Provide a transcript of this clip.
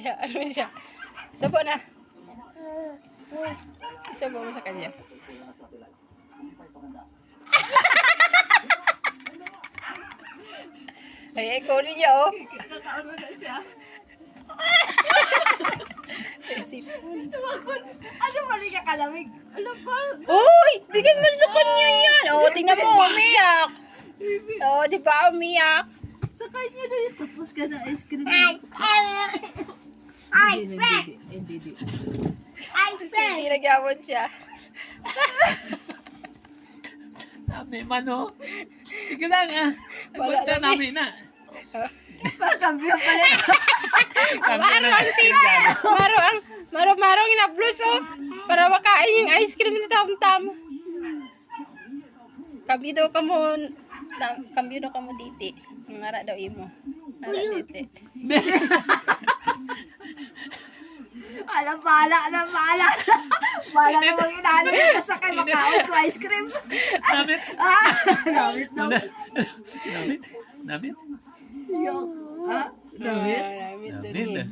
Ano siya? Subo na. Subo mo sa kanya. Ay, ikaw rin niya, oh. Kakaon mo na siya. Ano ba rin ka kalamig? Ano ba? Uy! Bigyan mo sa kanya yan. Oh, tingnan mo, umiyak. Oh, di ba umiyak? Sa kanya na yun. Tapos ka na ice cream. Hindi. Hindi nagyawon siya. Namin man oh. Sige lang ah. Wala Punta lang, namin na. Pagkambyo pa rin. Kami na siya. Maro-marong inablos, oh. Para makain yung ice cream sa tam-tam. Kambyo daw ka mo diti. Ngara daw imo. Ngara diti. Bala. Bala na mga inaano yung kasakay makaon ko ice cream. Namit. Namit. Namit. Ha? Namit? Namit. Namit.